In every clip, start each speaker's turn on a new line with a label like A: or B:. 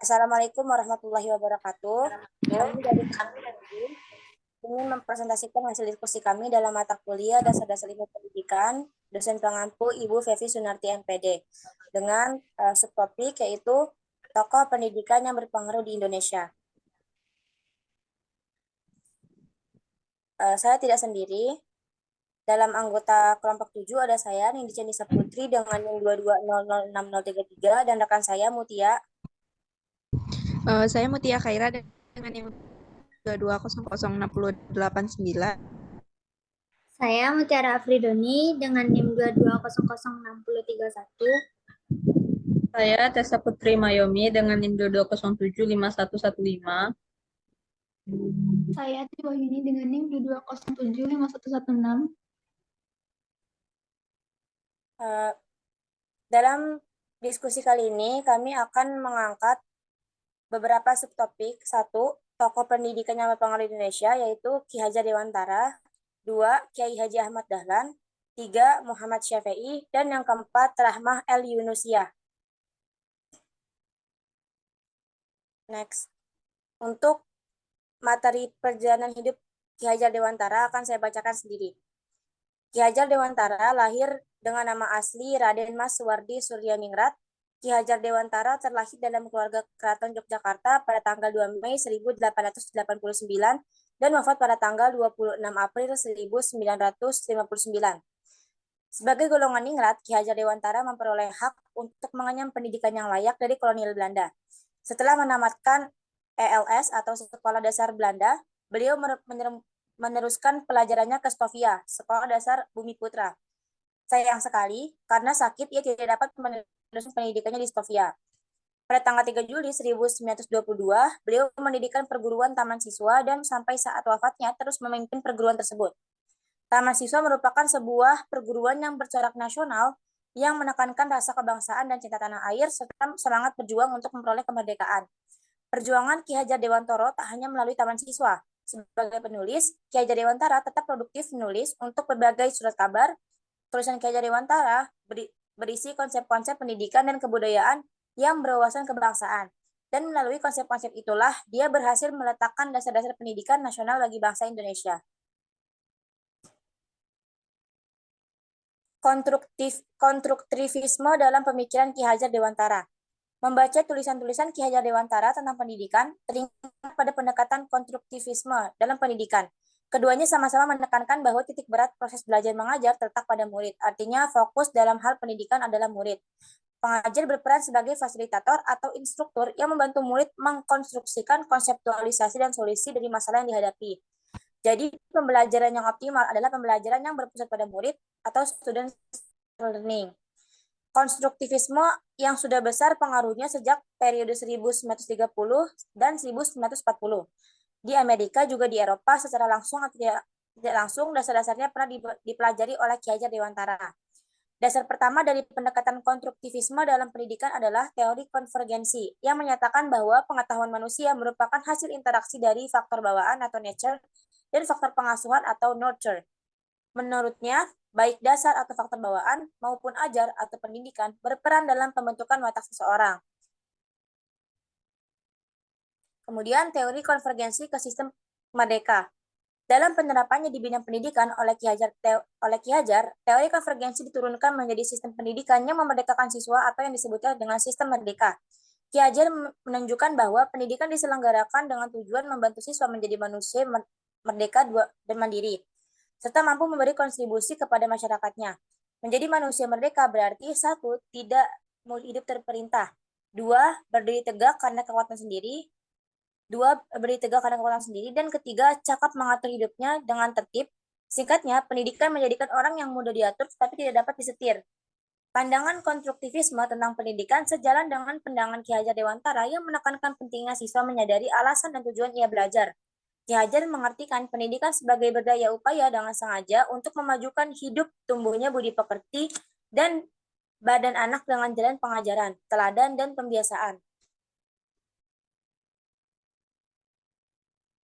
A: Assalamualaikum warahmatullahi wabarakatuh. Kami dari Kemendikbud ingin mempresentasikan hasil diskusi kami dalam mata kuliah Dasar-Dasar Ilmu Pendidikan, dosen pengampu Ibu Fevi Sunarti MPD, dengan subtopik yaitu tokoh pendidikan yang berpengaruh di Indonesia. Saya tidak sendiri. Dalam anggota kelompok 7 ada saya, Nindya Nisa Putri dengan NIM 2200633 dan rekan saya Mutia.
B: Saya Mutia Khaira dengan NIM 2200689.
C: Saya Mutiara Afridoni dengan NIM 2200631.
D: Saya Tessa Putri Mayomi dengan NIM 22075115.
E: Saya Triwahyuni dengan NIM 22075116.
A: Dalam diskusi kali ini kami akan mengangkat beberapa subtopik. 1. Tokoh pendidikan yang berpengaruh di Indonesia, yaitu Ki Hajar Dewantara. 2. Kiai Haji Ahmad Dahlan. 3. Muhammad Syafi'i. Dan yang keempat, Rahmah El Yunusiyah. Next. Untuk materi perjalanan hidup Ki Hajar Dewantara akan saya bacakan sendiri. Ki Hajar Dewantara lahir dengan nama asli Raden Mas Suwardi Suryaningrat. Ki Hajar Dewantara terlahir dalam keluarga Keraton Yogyakarta pada tanggal 2 Mei 1889 dan wafat pada tanggal 26 April 1959. Sebagai golongan ningrat, Ki Hajar Dewantara memperoleh hak untuk mengenyam pendidikan yang layak dari kolonial Belanda. Setelah menamatkan ELS atau Sekolah Dasar Belanda, beliau meneruskan pelajarannya ke Stovia, Sekolah Dasar Bumi Putra. Sayang sekali, karena sakit ia tidak dapat meneruskan pendidikannya di Stovia. Pada tanggal 3 Juli 1922, beliau mendirikan perguruan Taman Siswa dan sampai saat wafatnya terus memimpin perguruan tersebut. Taman Siswa merupakan sebuah perguruan yang bercorak nasional yang menekankan rasa kebangsaan dan cinta tanah air serta semangat berjuang untuk memperoleh kemerdekaan. Perjuangan Ki Hajar Dewantara tak hanya melalui Taman Siswa. Sebagai penulis, Ki Hajar Dewantara tetap produktif menulis untuk berbagai surat kabar. Tulisan Ki Hajar Dewantara berisi konsep-konsep pendidikan dan kebudayaan yang berwawasan kebangsaan. Dan melalui konsep-konsep itulah, dia berhasil meletakkan dasar-dasar pendidikan nasional bagi bangsa Indonesia. Konstruktivisme dalam pemikiran Ki Hajar Dewantara. Membaca tulisan-tulisan Ki Hajar Dewantara tentang pendidikan teringat pada pendekatan konstruktivisme dalam pendidikan. Keduanya sama-sama menekankan bahwa titik berat proses belajar mengajar terletak pada murid. Artinya fokus dalam hal pendidikan adalah murid. Pengajar berperan sebagai fasilitator atau instruktur yang membantu murid mengkonstruksikan konseptualisasi dan solusi dari masalah yang dihadapi. Jadi pembelajaran yang optimal adalah pembelajaran yang berpusat pada murid atau student learning. Konstruktivisme yang sudah besar pengaruhnya sejak periode 1930 dan 1940. Di Amerika juga di Eropa secara langsung atau tidak langsung dasar-dasarnya pernah dipelajari oleh Ki Hajar Dewantara. Dasar pertama dari pendekatan konstruktivisme dalam pendidikan adalah teori konvergensi yang menyatakan bahwa pengetahuan manusia merupakan hasil interaksi dari faktor bawaan atau nature dan faktor pengasuhan atau nurture. Menurutnya, baik dasar atau faktor bawaan maupun ajar atau pendidikan berperan dalam pembentukan watak seseorang. Kemudian teori konvergensi ke sistem merdeka. Dalam penerapannya di bidang pendidikan oleh Ki Hajar, teori konvergensi diturunkan menjadi sistem pendidikan yang memerdekakan siswa atau yang disebutnya dengan sistem merdeka. Ki Hajar menunjukkan bahwa pendidikan diselenggarakan dengan tujuan membantu siswa menjadi manusia merdeka dan mandiri, serta mampu memberi kontribusi kepada masyarakatnya. Menjadi manusia merdeka berarti 1. Tidak mau hidup terperintah. 2. Berdiri tegak karena kekuatan sendiri. 2. Berdiri tegak karena kekuatan sendiri. Dan ketiga, cakap mengatur hidupnya dengan tertib. Singkatnya, pendidikan menjadikan orang yang mudah diatur tetapi tidak dapat disetir. Pandangan konstruktivisme tentang pendidikan sejalan dengan pandangan Ki Hajar Dewantara yang menekankan pentingnya siswa menyadari alasan dan tujuan ia belajar. Ki Hajar mengartikan pendidikan sebagai berdaya upaya dengan sengaja untuk memajukan hidup, tumbuhnya budi pekerti, dan badan anak dengan jalan pengajaran, teladan, dan pembiasaan.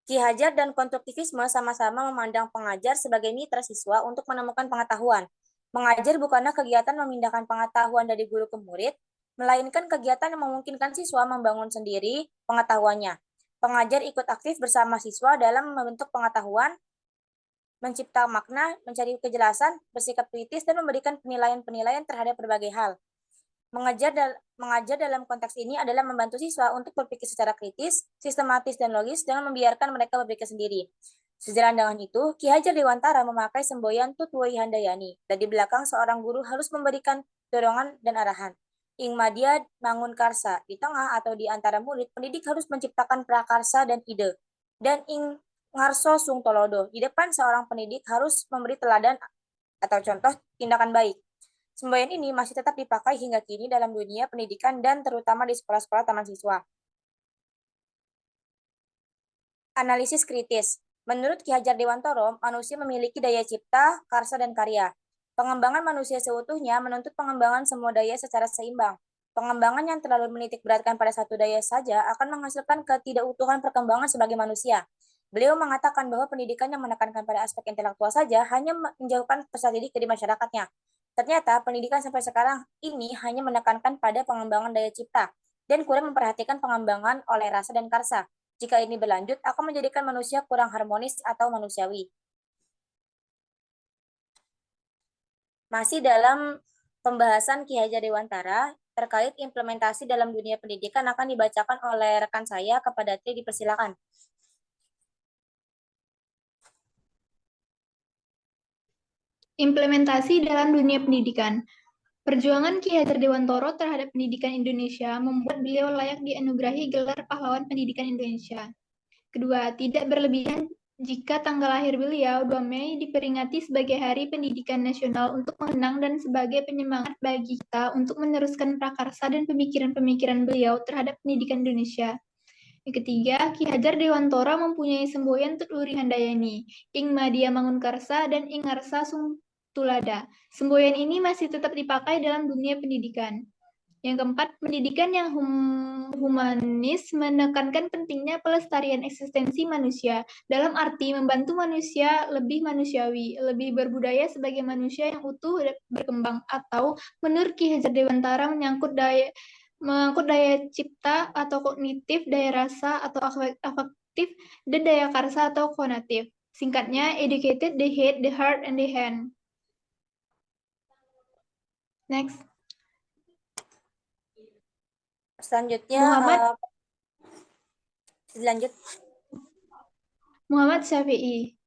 A: Ki Hajar dan konstruktivisme sama-sama memandang pengajar sebagai mitra siswa untuk menemukan pengetahuan. Mengajar bukanlah kegiatan memindahkan pengetahuan dari guru ke murid, melainkan kegiatan yang memungkinkan siswa membangun sendiri pengetahuannya. Pengajar ikut aktif bersama siswa dalam membentuk pengetahuan, mencipta makna, mencari kejelasan, bersikap kritis, dan memberikan penilaian-penilaian terhadap berbagai hal. Mengajar dalam konteks ini adalah membantu siswa untuk berpikir secara kritis, sistematis, dan logis dengan membiarkan mereka berpikir sendiri. Sejalan dengan itu, Ki Hajar Dewantara memakai semboyan Tutwoi Handayani, dan di belakang seorang guru harus memberikan dorongan dan arahan. Ing Madya Mangun Karsa, di tengah atau di antara murid, pendidik harus menciptakan prakarsa dan ide. Dan Ing Ngarso Sung Tolodo, di depan seorang pendidik harus memberi teladan atau contoh tindakan baik. Semboyan ini masih tetap dipakai hingga kini dalam dunia pendidikan dan terutama di sekolah-sekolah taman siswa. Analisis kritis. Menurut Ki Hajar Dewantara, manusia memiliki daya cipta, karsa, dan karya. Pengembangan manusia seutuhnya menuntut pengembangan semua daya secara seimbang. Pengembangan yang terlalu menitik beratkan pada satu daya saja akan menghasilkan ketidakutuhan perkembangan sebagai manusia. Beliau mengatakan bahwa pendidikan yang menekankan pada aspek intelektual saja hanya menjauhkan peserta didik dari masyarakatnya. Ternyata pendidikan sampai sekarang ini hanya menekankan pada pengembangan daya cipta dan kurang memperhatikan pengembangan oleh rasa dan karsa. Jika ini berlanjut, akan menjadikan manusia kurang harmonis atau manusiawi. Masih dalam pembahasan Ki Hajar Dewantara terkait implementasi dalam dunia pendidikan akan dibacakan oleh rekan saya kepada Tri, dipersilakan.
E: Implementasi dalam dunia pendidikan. Perjuangan Ki Hajar Dewantara terhadap pendidikan Indonesia membuat beliau layak dianugerahi gelar pahlawan pendidikan Indonesia. Kedua, tidak berlebihan jika tanggal lahir beliau 2 Mei diperingati sebagai Hari Pendidikan Nasional untuk mengenang dan sebagai penyemangat bagi kita untuk meneruskan prakarsa dan pemikiran-pemikiran beliau terhadap pendidikan Indonesia. Yang ketiga, Ki Hajar Dewantara mempunyai semboyan Tutwoi Handayani, Ing Madya Mangun Karsa, dan Ing Ngarsa Sung Tulada. Semboyan ini masih tetap dipakai dalam dunia pendidikan. Yang keempat, pendidikan yang humanis menekankan pentingnya pelestarian eksistensi manusia, dalam arti membantu manusia lebih manusiawi, lebih berbudaya sebagai manusia yang utuh berkembang, atau menurut Ki Hajar Dewantara mengangkut daya cipta atau kognitif, daya rasa atau afektif, dan daya karsa atau konatif. Singkatnya, educated the head, the heart, and the hand. Next.
A: Selanjutnya,
E: Muhammad Syafi'i.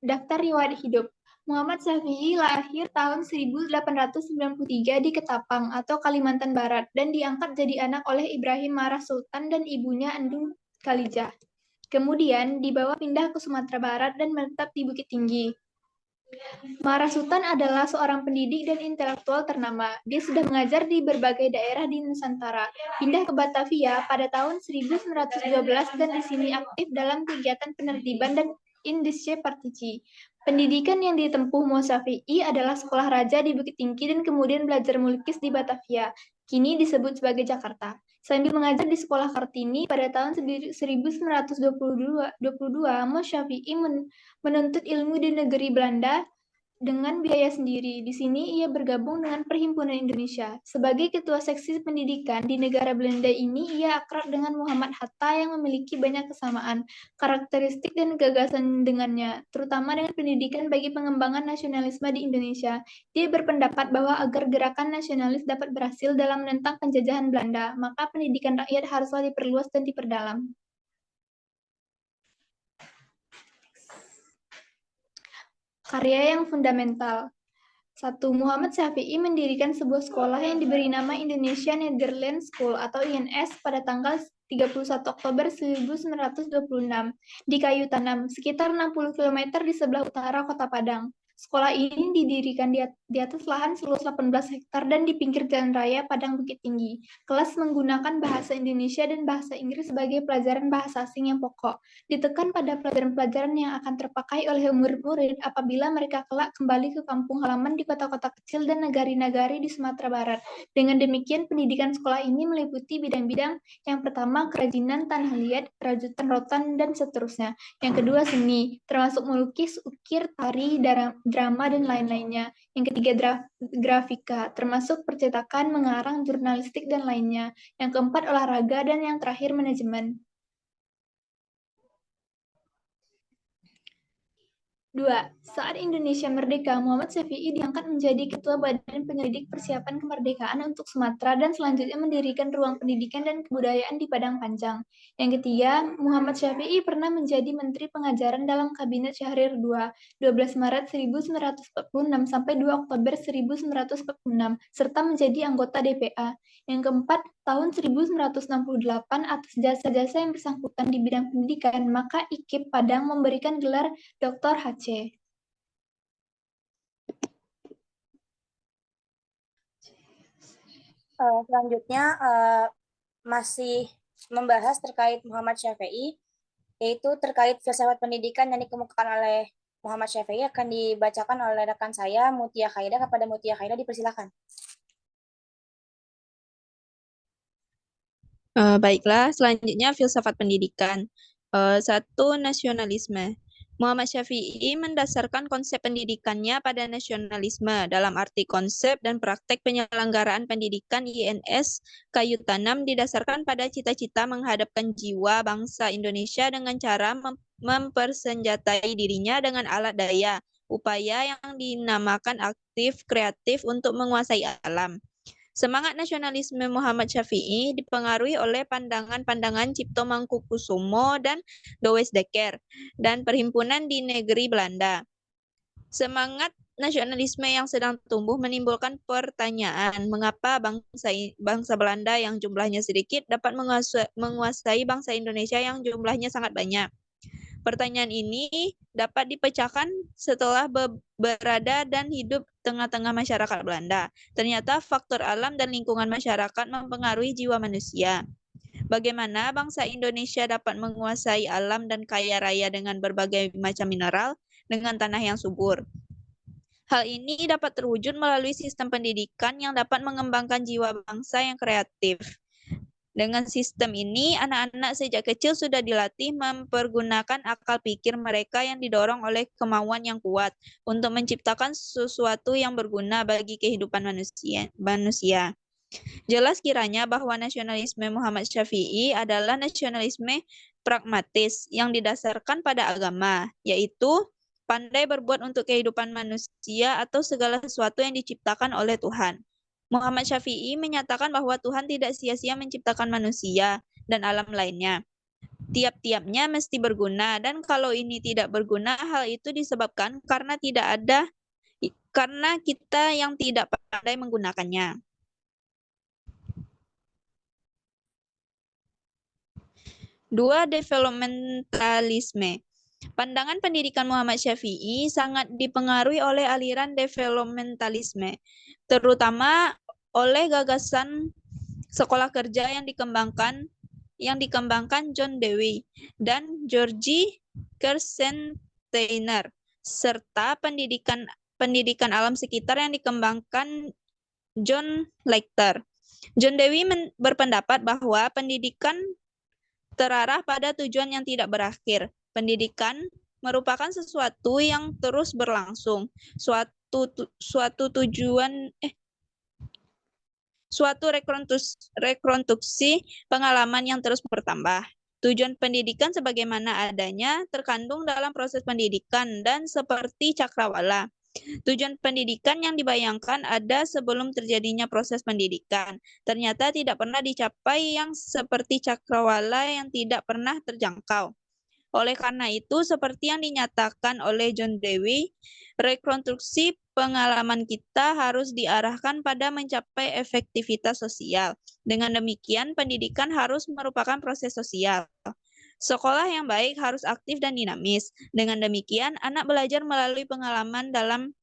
E: Daftar riwayat hidup. Muhammad Syafi'i lahir tahun 1893 di Ketapang atau Kalimantan Barat dan diangkat jadi anak oleh Ibrahim Marah Sultan dan ibunya Andung Khalijah. Kemudian dibawa pindah ke Sumatera Barat dan menetap di Bukit Tinggi. Marah Sultan adalah seorang pendidik dan intelektual ternama. Dia sudah mengajar di berbagai daerah di Nusantara. Pindah ke Batavia pada tahun 1912 dan di sini aktif dalam kegiatan penertiban dan Indische Partisi. Pendidikan yang ditempuh Muhammad Syafi'i adalah sekolah raja di Bukit Tinggi dan kemudian belajar melukis di Batavia, kini disebut sebagai Jakarta. Sambil mengajar di sekolah Kartini pada tahun 1922, Muhammad Syafi'i menuntut ilmu di negeri Belanda dengan biaya sendiri. Di sini ia bergabung dengan Perhimpunan Indonesia. Sebagai ketua seksi pendidikan di negara Belanda ini, ia akrab dengan Muhammad Hatta yang memiliki banyak kesamaan, karakteristik dan gagasan dengannya, terutama dengan pendidikan bagi pengembangan nasionalisme di Indonesia. Dia berpendapat bahwa agar gerakan nasionalis dapat berhasil dalam menentang penjajahan Belanda, maka pendidikan rakyat haruslah diperluas dan diperdalam. Karya yang fundamental. 1. Muhammad Syafi'i mendirikan sebuah sekolah yang diberi nama Indonesia Netherlands School atau INS pada tanggal 31 Oktober 1926 di Kayu Tanam, sekitar 60 km di sebelah utara Kota Padang. Sekolah ini didirikan di atas lahan seluas 18 hektar dan di pinggir jalan raya Padang Bukit Tinggi. Kelas menggunakan bahasa Indonesia dan bahasa Inggris sebagai pelajaran bahasa asing yang pokok. Ditekan pada pelajaran-pelajaran yang akan terpakai oleh murid-murid apabila mereka kelak kembali ke kampung halaman di kota-kota kecil dan nagari-nagari di Sumatera Barat. Dengan demikian, pendidikan sekolah ini meliputi bidang-bidang yang pertama kerajinan, tanah liat, kerajutan rotan, dan seterusnya. Yang kedua seni, termasuk melukis, ukir, tari, drama, dan lain-lainnya. Yang ketiga, grafika, termasuk percetakan, mengarang, jurnalistik, dan lainnya. Yang keempat, olahraga, dan yang terakhir, manajemen. 2. Saat Indonesia merdeka, Muhammad Syafi'i diangkat menjadi Ketua Badan Penyelidik Persiapan Kemerdekaan untuk Sumatera dan selanjutnya mendirikan ruang pendidikan dan kebudayaan di Padang Panjang. Yang ketiga, Muhammad Syafi'i pernah menjadi Menteri Pengajaran dalam Kabinet Syahrir II, 12 Maret 1946 sampai 2 Oktober 1946, serta menjadi anggota DPA. Yang keempat, tahun 1968 atas jasa-jasa yang bersangkutan di bidang pendidikan, maka IKIP Padang memberikan gelar Dr. H.C.
A: Selanjutnya masih membahas terkait Muhammad Syafi'i, yaitu terkait filsafat pendidikan yang dikemukakan oleh Muhammad Syafi'i akan dibacakan oleh rekan saya, Mutia Khaira. Kepada Mutia Khaira dipersilakan.
B: Baiklah, selanjutnya filsafat pendidikan. 1. Nasionalisme. Muhammad Syafi'i mendasarkan konsep pendidikannya pada nasionalisme dalam arti konsep dan praktek penyelenggaraan pendidikan INS kayu tanam didasarkan pada cita-cita menghadapkan jiwa bangsa Indonesia dengan cara mempersenjatai dirinya dengan alat daya, upaya yang dinamakan aktif kreatif untuk menguasai alam. Semangat nasionalisme Muhammad Syafi'i dipengaruhi oleh pandangan-pandangan Cipto Mangkukusumo dan Douwes Dekker dan perhimpunan di negeri Belanda. Semangat nasionalisme yang sedang tumbuh menimbulkan pertanyaan, mengapa bangsa Belanda yang jumlahnya sedikit dapat menguasai bangsa Indonesia yang jumlahnya sangat banyak. Pertanyaan ini dapat dipecahkan setelah berada dan hidup tengah-tengah masyarakat Belanda. Ternyata faktor alam dan lingkungan masyarakat mempengaruhi jiwa manusia. Bagaimana bangsa Indonesia dapat menguasai alam dan kaya raya dengan berbagai macam mineral dengan tanah yang subur? Hal ini dapat terwujud melalui sistem pendidikan yang dapat mengembangkan jiwa bangsa yang kreatif. Dengan sistem ini, anak-anak sejak kecil sudah dilatih mempergunakan akal pikir mereka yang didorong oleh kemauan yang kuat untuk menciptakan sesuatu yang berguna bagi kehidupan manusia. Jelas kiranya bahwa nasionalisme Muhammad Syafi'i adalah nasionalisme pragmatis yang didasarkan pada agama, yaitu pandai berbuat untuk kehidupan manusia atau segala sesuatu yang diciptakan oleh Tuhan. Muhammad Syafi'i menyatakan bahwa Tuhan tidak sia-sia menciptakan manusia dan alam lainnya. Tiap-tiapnya mesti berguna, dan kalau ini tidak berguna, hal itu disebabkan karena kita yang tidak pandai menggunakannya. 2. Developmentalisme. Pandangan pendidikan Muhammad Syafi'i sangat dipengaruhi oleh aliran developmentalisme, terutama oleh gagasan sekolah kerja yang dikembangkan John Dewey dan George Kersensteiner, serta pendidikan alam sekitar yang dikembangkan John Lecter. John Dewey berpendapat bahwa pendidikan terarah pada tujuan yang tidak berakhir. Pendidikan merupakan sesuatu yang terus berlangsung, suatu rekonstruksi pengalaman yang terus bertambah. Tujuan pendidikan sebagaimana adanya terkandung dalam proses pendidikan dan seperti cakrawala. Tujuan pendidikan yang dibayangkan ada sebelum terjadinya proses pendidikan ternyata tidak pernah dicapai, yang seperti cakrawala yang tidak pernah terjangkau. Oleh karena itu, seperti yang dinyatakan oleh John Dewey, rekonstruksi pengalaman kita harus diarahkan pada mencapai efektivitas sosial. Dengan demikian, pendidikan harus merupakan proses sosial. Sekolah yang baik harus aktif dan dinamis. Dengan demikian, anak belajar melalui pengalaman dalam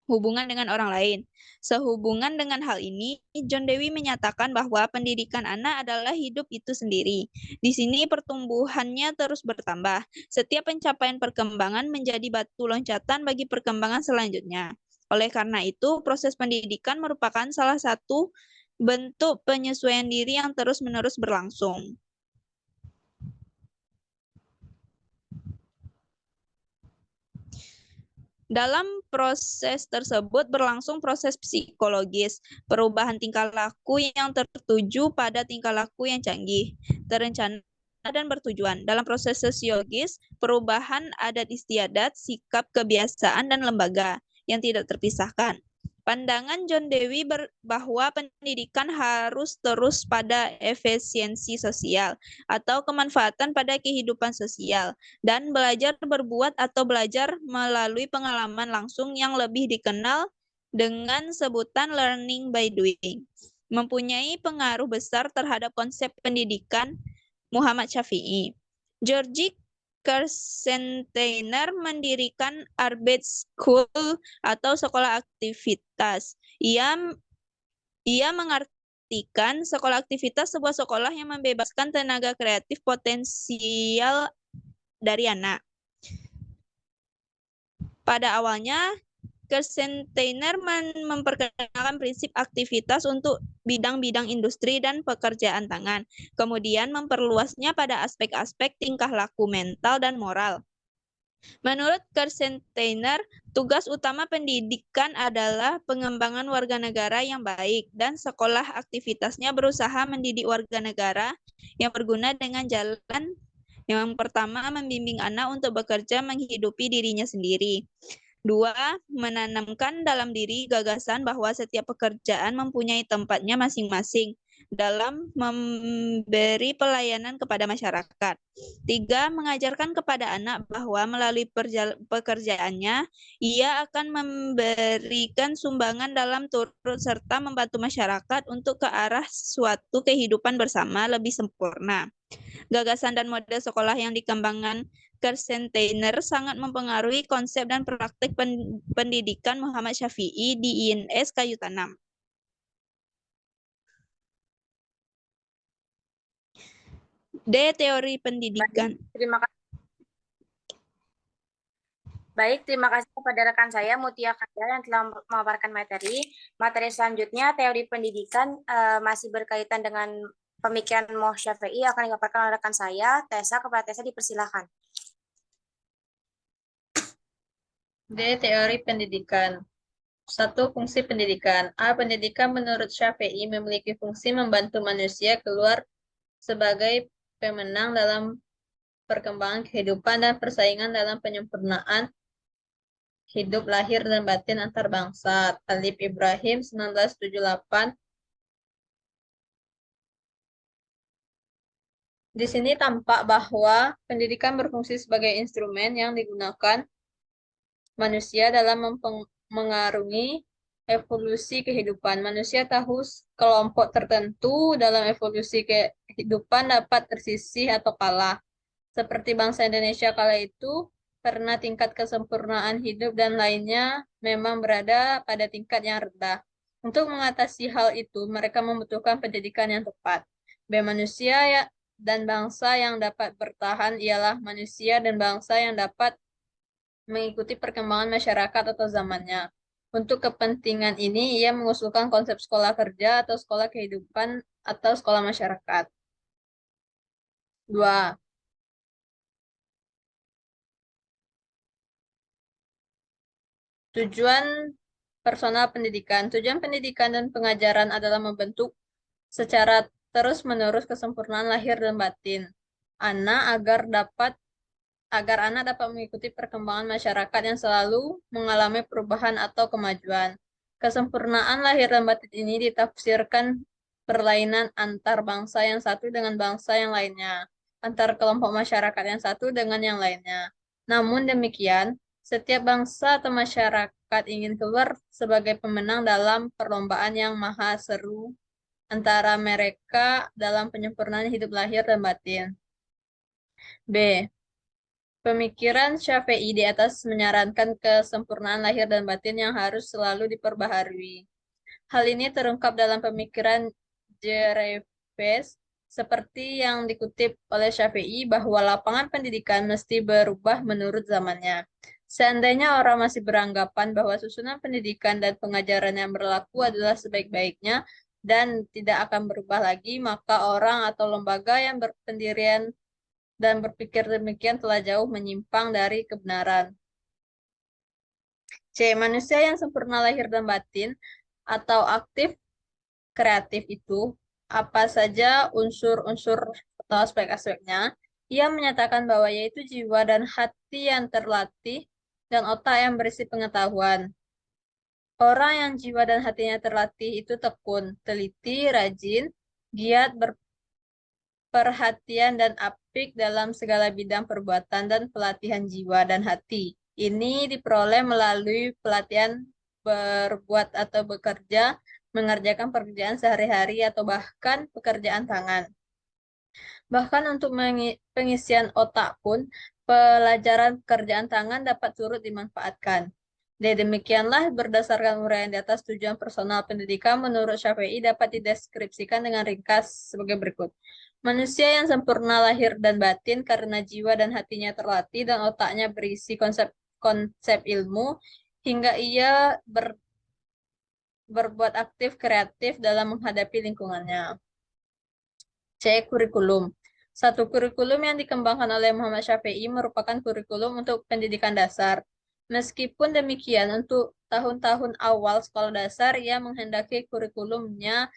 B: hubungan dengan orang lain. Sehubungan dengan hal ini, John Dewey menyatakan bahwa pendidikan anak adalah hidup itu sendiri. Di sini pertumbuhannya terus bertambah. Setiap pencapaian perkembangan menjadi batu loncatan bagi perkembangan selanjutnya. Oleh karena itu, proses pendidikan merupakan salah satu bentuk penyesuaian diri yang terus-menerus berlangsung. Dalam proses tersebut berlangsung proses psikologis, perubahan tingkah laku yang tertuju pada tingkah laku yang canggih, terencana dan bertujuan. Dalam proses sosiologis, perubahan adat istiadat, sikap, kebiasaan, dan lembaga yang tidak terpisahkan. Pandangan John Dewey bahwa pendidikan harus terus pada efisiensi sosial atau kemanfaatan pada kehidupan sosial dan belajar berbuat atau belajar melalui pengalaman langsung yang lebih dikenal dengan sebutan learning by doing, mempunyai pengaruh besar terhadap konsep pendidikan Muhammad Syafi'i. George Kersensteiner mendirikan Arbeit School atau sekolah aktivitas. Ia mengartikan sekolah aktivitas sebuah sekolah yang membebaskan tenaga kreatif potensial dari anak. Pada awalnya, Kersensteiner memperkenalkan prinsip aktivitas untuk bidang-bidang industri dan pekerjaan tangan, kemudian memperluasnya pada aspek-aspek tingkah laku mental dan moral. Menurut Kersensteiner, tugas utama pendidikan adalah pengembangan warga negara yang baik, dan sekolah aktivitasnya berusaha mendidik warga negara yang berguna dengan jalan yang pertama, membimbing anak untuk bekerja menghidupi dirinya sendiri. 2. Menanamkan dalam diri gagasan bahwa setiap pekerjaan mempunyai tempatnya masing-masing dalam memberi pelayanan kepada masyarakat. 3. Mengajarkan kepada anak bahwa melalui pekerjaannya, ia akan memberikan sumbangan dalam turut serta membantu masyarakat untuk ke arah suatu kehidupan bersama lebih sempurna. Gagasan dan model sekolah yang dikembangkan Kersensteiner sangat mempengaruhi konsep dan praktik pendidikan Muhammad Syafi'i di INS Kayu Tanam. D. Teori pendidikan.
A: Terima kasih kepada rekan saya Mutia Kandar yang telah memaparkan materi. Materi selanjutnya, teori pendidikan, masih berkaitan dengan pemikiran Muhammad Syafi'i, akan dipaparkan oleh rekan saya, Tessa. Kepada Tessa dipersilakan.
D: D. Teori pendidikan. 1. Fungsi pendidikan. A. Pendidikan menurut Syafi'i memiliki fungsi membantu manusia keluar sebagai pemenang dalam perkembangan kehidupan dan persaingan dalam penyempurnaan hidup lahir dan batin antar bangsa. Talib Ibrahim 1978. Di sini tampak bahwa pendidikan berfungsi sebagai instrumen yang digunakan manusia dalam mengarungi evolusi kehidupan. Manusia tahu kelompok tertentu dalam evolusi kehidupan dapat tersisih atau kalah. Seperti bangsa Indonesia kala itu, karena tingkat kesempurnaan hidup dan lainnya memang berada pada tingkat yang rendah. Untuk mengatasi hal itu, mereka membutuhkan pendidikan yang tepat. Manusia dan bangsa yang dapat bertahan ialah manusia dan bangsa yang dapat mengikuti perkembangan masyarakat atau zamannya. Untuk kepentingan ini, ia mengusulkan konsep sekolah kerja atau sekolah kehidupan atau sekolah masyarakat. 2. Tujuan personal pendidikan. Tujuan pendidikan dan pengajaran adalah membentuk secara terus-menerus kesempurnaan lahir dan batin anak agar anak dapat mengikuti perkembangan masyarakat yang selalu mengalami perubahan atau kemajuan. Kesempurnaan lahir dan batin ini ditafsirkan perlainan antar bangsa yang satu dengan bangsa yang lainnya, antar kelompok masyarakat yang satu dengan yang lainnya. Namun demikian, setiap bangsa atau masyarakat ingin keluar sebagai pemenang dalam perlombaan yang maha seru antara mereka dalam penyempurnaan hidup lahir dan batin. B. Pemikiran Syafi'i di atas menyarankan kesempurnaan lahir dan batin yang harus selalu diperbaharui. Hal ini terungkap dalam pemikiran Jerepes, seperti yang dikutip oleh Syafi'i bahwa lapangan pendidikan mesti berubah menurut zamannya. Seandainya orang masih beranggapan bahwa susunan pendidikan dan pengajaran yang berlaku adalah sebaik-baiknya dan tidak akan berubah lagi, maka orang atau lembaga yang berpendirian dan berpikir demikian telah jauh menyimpang dari kebenaran. C. Manusia yang sempurna lahir dan batin atau aktif kreatif itu apa saja unsur-unsur atau aspek-aspeknya. Ia menyatakan bahwa yaitu jiwa dan hati yang terlatih dan otak yang berisi pengetahuan. Orang yang jiwa dan hatinya terlatih itu tekun, teliti, rajin, giat, perhatian dan apik dalam segala bidang perbuatan dan pelatihan jiwa dan hati. Ini diperoleh melalui pelatihan berbuat atau bekerja, mengerjakan pekerjaan sehari-hari atau bahkan pekerjaan tangan. Bahkan untuk pengisian otak pun, pelajaran pekerjaan tangan dapat turut dimanfaatkan. Demikianlah berdasarkan uraian di atas tujuan personal pendidikan menurut Syafi'i dapat dideskripsikan dengan ringkas sebagai berikut. Manusia yang sempurna lahir dan batin karena jiwa dan hatinya terlatih dan otaknya berisi konsep ilmu hingga ia berbuat aktif kreatif dalam menghadapi lingkungannya. C. Kurikulum. Satu kurikulum yang dikembangkan oleh Muhammad Syafi'i merupakan kurikulum untuk pendidikan dasar. Meskipun demikian, untuk tahun-tahun awal sekolah dasar, ia menghendaki kurikulumnya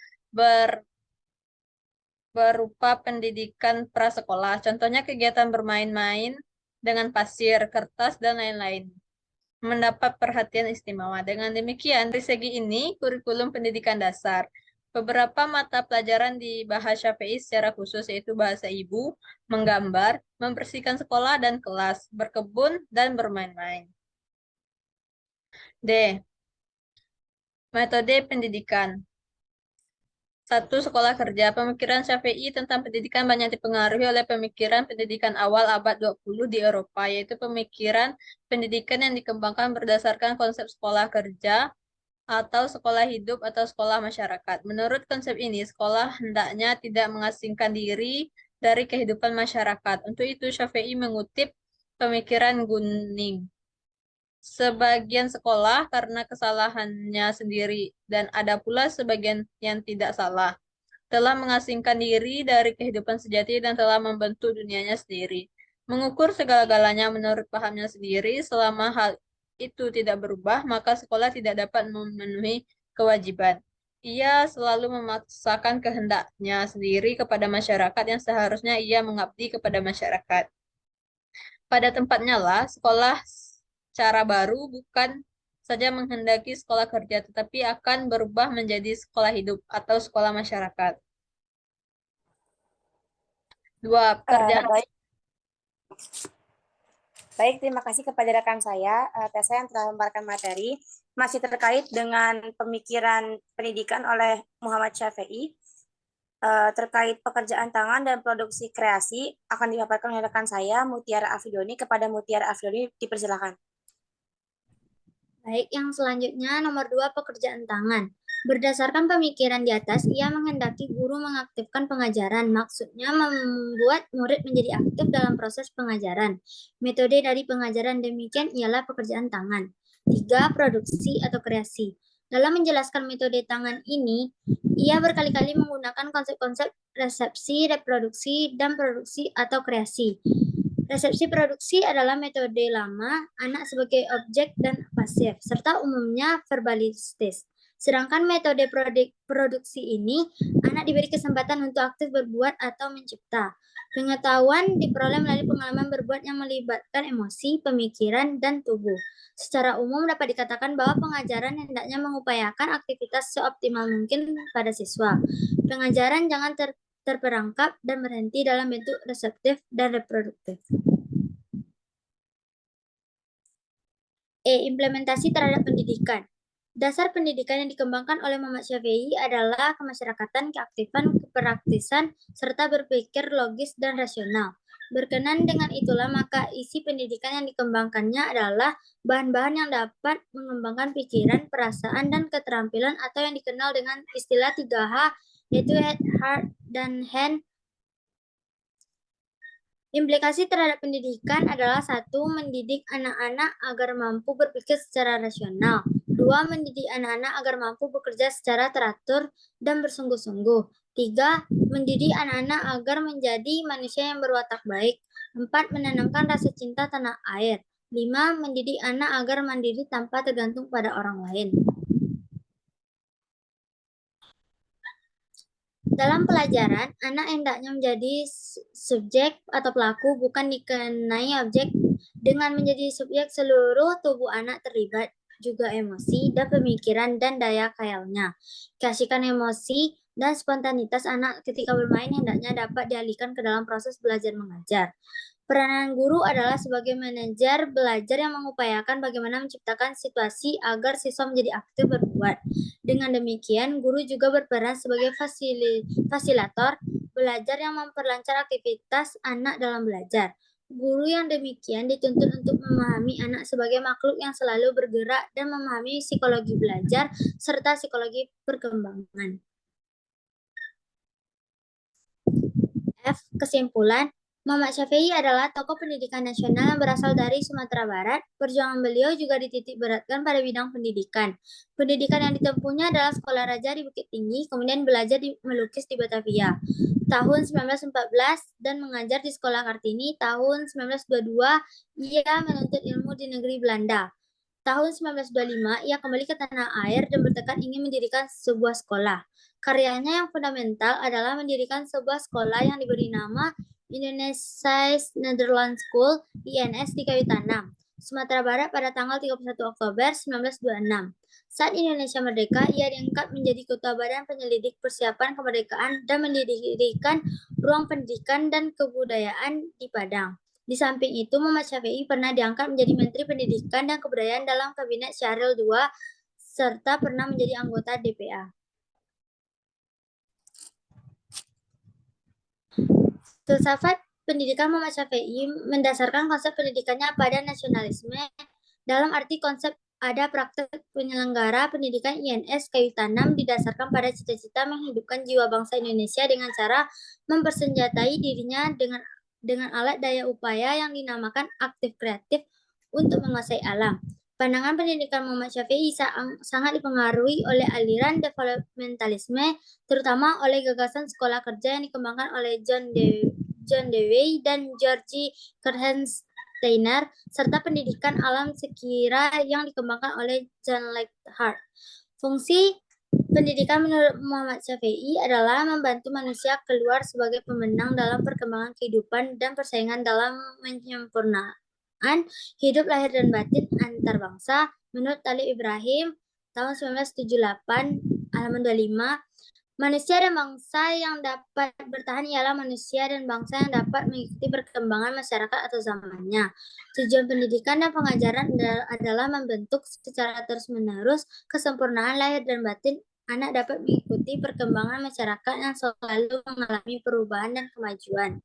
D: berupa pendidikan prasekolah. Contohnya kegiatan bermain-main dengan pasir, kertas, dan lain-lain. Mendapat perhatian istimewa. Dengan demikian, dari segi ini, kurikulum pendidikan dasar. Beberapa mata pelajaran dibahas Syafi'i secara khusus yaitu bahasa ibu, menggambar, membersihkan sekolah dan kelas, berkebun, dan bermain-main. D. Metode pendidikan. 1. Sekolah kerja. Pemikiran Syafi'i tentang pendidikan banyak dipengaruhi oleh pemikiran pendidikan awal abad 20 di Eropa, yaitu pemikiran pendidikan yang dikembangkan berdasarkan konsep sekolah kerja atau sekolah hidup atau sekolah masyarakat. Menurut konsep ini, sekolah hendaknya tidak mengasingkan diri dari kehidupan masyarakat. Untuk itu, Syafi'i mengutip pemikiran Gunning. Sebagian sekolah karena kesalahannya sendiri dan ada pula sebagian yang tidak salah. Telah mengasingkan diri dari kehidupan sejati dan telah membentuk dunianya sendiri. Mengukur segala-galanya menurut pahamnya sendiri, selama hal itu tidak berubah, maka sekolah tidak dapat memenuhi kewajiban. Ia selalu memaksakan kehendaknya sendiri kepada masyarakat yang seharusnya ia mengabdi kepada masyarakat. Pada tempatnya lah, sekolah cara baru bukan saja menghendaki sekolah kerja, tetapi akan berubah menjadi sekolah hidup atau sekolah masyarakat. 2. Pekerjaan.
A: Baik, terima kasih kepada rekan saya, Tessa yang telah memaparkan materi. Masih terkait dengan pemikiran pendidikan oleh Muhammad Syafi'i, terkait pekerjaan tangan dan produksi kreasi, akan dipaparkan oleh rekan saya, Mutiara Afridoni. Kepada Mutiara Afridoni, dipersilakan.
C: Baik, yang selanjutnya nomor 2 pekerjaan tangan. Berdasarkan pemikiran di atas, ia menghendaki guru mengaktifkan pengajaran. Maksudnya membuat murid menjadi aktif dalam proses pengajaran. Metode dari pengajaran demikian ialah pekerjaan tangan. 3. Produksi atau kreasi. Dalam menjelaskan metode tangan ini, ia berkali-kali menggunakan konsep-konsep resepsi, reproduksi, dan produksi atau kreasi. Resepsi produksi adalah metode lama, anak sebagai objek dan pasif, serta umumnya verbalistis. Sedangkan metode produksi ini, anak diberi kesempatan untuk aktif berbuat atau mencipta. Pengetahuan diperoleh melalui pengalaman berbuat yang melibatkan emosi, pemikiran, dan tubuh. Secara umum dapat dikatakan bahwa pengajaran hendaknya mengupayakan aktivitas seoptimal mungkin pada siswa. Pengajaran jangan terperangkap dan berhenti dalam bentuk reseptif dan reproduktif. E. Implementasi terhadap pendidikan. Dasar pendidikan yang dikembangkan oleh Muhammad Syafi'i adalah kemasyarakatan, keaktifan, kepraktisan, serta berpikir logis dan rasional. Berkenan dengan itulah, maka isi pendidikan yang dikembangkannya adalah bahan-bahan yang dapat mengembangkan pikiran, perasaan, dan keterampilan atau yang dikenal dengan istilah 3H, yaitu head, heart, dan hand. Implikasi terhadap pendidikan adalah 1. Mendidik anak-anak agar mampu berpikir secara rasional. 2. Mendidik anak-anak agar mampu bekerja secara teratur dan bersungguh-sungguh. 3. Mendidik anak-anak agar menjadi manusia yang berwatak baik. 4. Menanamkan rasa cinta tanah air. 5. Mendidik anak agar mandiri tanpa tergantung pada orang lain. Dalam pelajaran, anak hendaknya menjadi subjek atau pelaku, bukan dikenai objek. Dengan menjadi subjek, seluruh tubuh anak terlibat, juga emosi dan pemikiran dan daya khayalnya. Keasikan emosi dan spontanitas anak ketika bermain hendaknya dapat dialihkan ke dalam proses belajar mengajar. Peranan guru adalah sebagai manajer belajar yang mengupayakan bagaimana menciptakan situasi agar siswa menjadi aktif berbuat. Dengan demikian, guru juga berperan sebagai fasilitator belajar yang memperlancar aktivitas anak dalam belajar. Guru yang demikian dituntut untuk memahami anak sebagai makhluk yang selalu bergerak dan memahami psikologi belajar serta psikologi perkembangan. F. Kesimpulan, Muhammad Syafi'i adalah tokoh pendidikan nasional yang berasal dari Sumatera Barat. Perjuangan beliau juga dititik beratkan pada bidang pendidikan. Pendidikan yang ditempuhnya adalah sekolah raja di Bukit Tinggi, kemudian belajar melukis di Batavia tahun 1914 dan mengajar di Sekolah Kartini tahun 1922. Ia menuntut ilmu di negeri Belanda. Tahun 1925, ia kembali ke tanah air dan bertekad ingin mendirikan sebuah sekolah. Karyanya yang fundamental adalah mendirikan sebuah sekolah yang diberi nama Indonesia Netherlands School INS di Kayu Tanam, Sumatera Barat pada tanggal 31 Oktober 1926. Saat Indonesia merdeka, ia diangkat menjadi Ketua Badan Penyelidik Persiapan Kemerdekaan dan mendirikan ruang pendidikan dan kebudayaan di Padang. Di samping itu, Muhammad Syafi'i pernah diangkat menjadi Menteri Pendidikan dan Kebudayaan dalam Kabinet Syahril II, serta pernah menjadi anggota DPA. Filsafat pendidikan Muhammad Syafi'i mendasarkan konsep pendidikannya pada nasionalisme, dalam arti konsep ada praktek penyelenggara pendidikan INS Kayu Tanam didasarkan pada cita-cita menghidupkan jiwa bangsa Indonesia dengan cara mempersenjatai dirinya dengan alat daya upaya yang dinamakan aktif kreatif untuk menguasai alam. Pandangan pendidikan Muhammad Syafi'i sangat dipengaruhi oleh aliran developmentalisme, terutama oleh gagasan sekolah kerja yang dikembangkan oleh John Dewey dan George Steiner, serta pendidikan alam sekira yang dikembangkan oleh John Locke. Fungsi pendidikan menurut Muhammad Syafi'i adalah membantu manusia keluar sebagai pemenang dalam perkembangan kehidupan dan persaingan dalam menyempurnakan hidup lahir dan batin antar bangsa. Menurut Talib Ibrahim tahun 1978 halaman 25, manusia dan bangsa yang dapat bertahan ialah manusia dan bangsa yang dapat mengikuti perkembangan masyarakat atau zamannya. Tujuan pendidikan dan pengajaran adalah membentuk secara terus-menerus kesempurnaan lahir dan batin anak dapat mengikuti perkembangan masyarakat yang selalu mengalami perubahan dan kemajuan.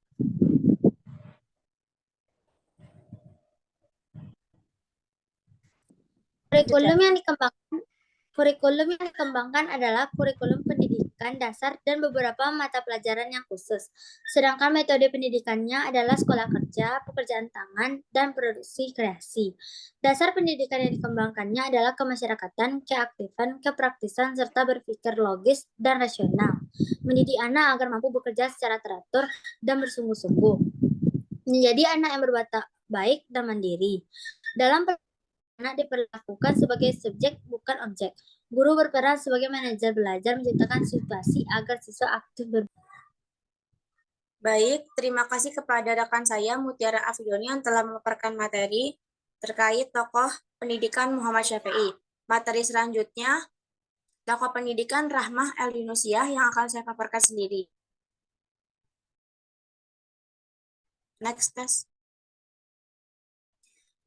C: Kurikulum yang dikembangkan adalah kurikulum pendidikan dasar dan beberapa mata pelajaran yang khusus. Sedangkan metode pendidikannya adalah sekolah kerja, pekerjaan tangan, dan produksi kreasi. Dasar pendidikan yang dikembangkannya adalah kemasyarakatan, keaktifan, kepraktisan, serta berpikir logis dan rasional. Mendidik anak agar mampu bekerja secara teratur dan bersungguh-sungguh. Menjadi anak yang berwatak baik dan mandiri. Dalam anak diperlakukan sebagai subjek bukan objek. Guru berperan sebagai manajer belajar menciptakan situasi agar siswa aktif
A: Baik, terima kasih kepada rekan saya Mutiara Afidoni yang telah memaparkan materi terkait tokoh pendidikan Muhammad Syafi'i. Materi selanjutnya, tokoh pendidikan Rahmah El Yunusiah yang akan saya paparkan sendiri. Next, test.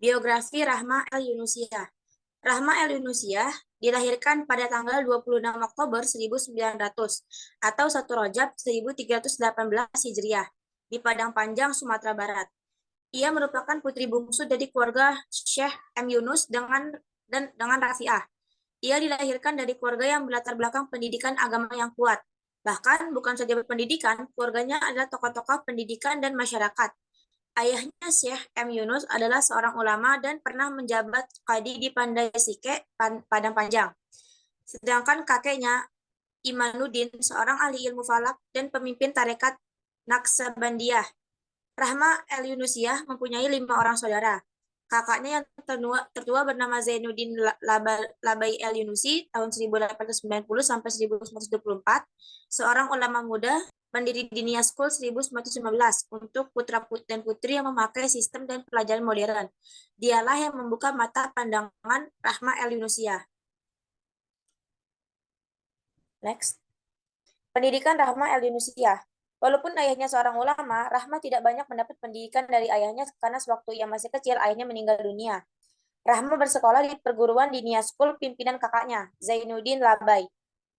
A: Biografi Rahmah El Yunusiah. Rahmah El Yunusiah dilahirkan pada tanggal 26 Oktober 1900 atau 1 Rajab 1318 Hijriah di Padang Panjang, Sumatera Barat. Ia merupakan putri bungsu dari keluarga Syekh M. Yunus dengan Rafi'ah. Ia dilahirkan dari keluarga yang berlatar belakang pendidikan agama yang kuat. Bahkan bukan saja berpendidikan, keluarganya adalah tokoh-tokoh pendidikan dan masyarakat. Ayahnya Syekh M. Yunus adalah seorang ulama dan pernah menjabat qadi di Pandai Sike, Padang Panjang. Sedangkan kakeknya Imanuddin, seorang ahli ilmu falak dan pemimpin tarekat Naqsabandiyah. Rahmah El Yunusiah mempunyai 5 orang saudara. Kakaknya yang tertua bernama Zainuddin Labai El-Yunusi tahun 1890 sampai 1924, seorang ulama muda, pendiri Dinia School 1915 untuk putra dan putri yang memakai sistem dan pelajaran modern. Dialah yang membuka mata pandangan Rahma El-Yunusiah. Next. Pendidikan Rahma El-Yunusiah. Walaupun ayahnya seorang ulama, Rahma tidak banyak mendapat pendidikan dari ayahnya karena sewaktu ia masih kecil, ayahnya meninggal dunia. Rahma bersekolah di perguruan Dinia School pimpinan kakaknya, Zainuddin Labai.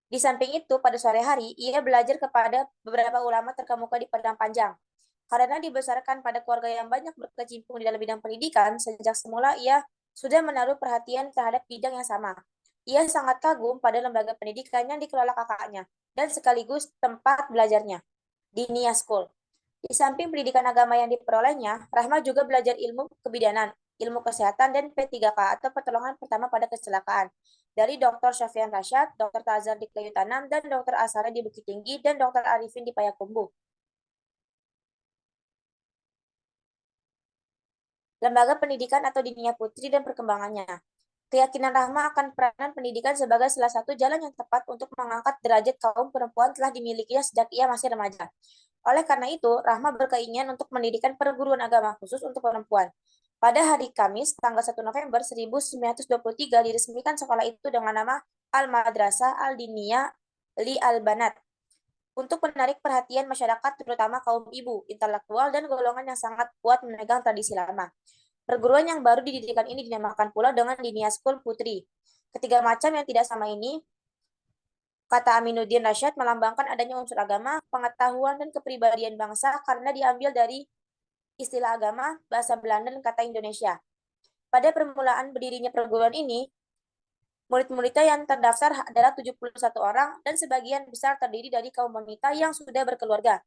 A: Di samping itu, pada sore hari, ia belajar kepada beberapa ulama terkemuka di Padang Panjang. Karena dibesarkan pada keluarga yang banyak berkecimpung di dalam bidang pendidikan, sejak semula ia sudah menaruh perhatian terhadap bidang yang sama. Ia sangat kagum pada lembaga pendidikan yang dikelola kakaknya, dan sekaligus tempat belajarnya, Dinia School. Di samping pendidikan agama yang diperolehnya, Rahma juga belajar ilmu kebidanan, ilmu kesehatan, dan P3K atau pertolongan pertama pada kecelakaan dari Dr. Syafian Rashad, Dr. Tazar di Kayu Tanam, dan Dr. Asara di Bukit Tinggi, dan Dr. Arifin di Payakumbuh. Lembaga pendidikan atau Dinia Putri dan perkembangannya. Keyakinan Rahma akan peranan pendidikan sebagai salah satu jalan yang tepat untuk mengangkat derajat kaum perempuan telah dimilikinya sejak ia masih remaja. Oleh karena itu, Rahma berkeinginan untuk mendirikan perguruan agama khusus untuk perempuan. Pada hari Kamis, tanggal 1 November 1923, diresmikan sekolah itu dengan nama Al-Madrasah Al-Diniyah Li Al-Banat untuk menarik perhatian masyarakat, terutama kaum ibu, intelektual, dan golongan yang sangat kuat memegang tradisi lama. Perguruan yang baru didirikan ini dinamakan pula dengan Dinia School Putri. Ketiga macam yang tidak sama ini, kata Aminuddin Rashad, melambangkan adanya unsur agama, pengetahuan, dan kepribadian bangsa karena diambil dari istilah agama, bahasa Belanda, dan kata Indonesia. Pada permulaan berdirinya perguruan ini, murid-muridnya yang terdaftar adalah 71 orang dan sebagian besar terdiri dari kaum wanita yang sudah berkeluarga.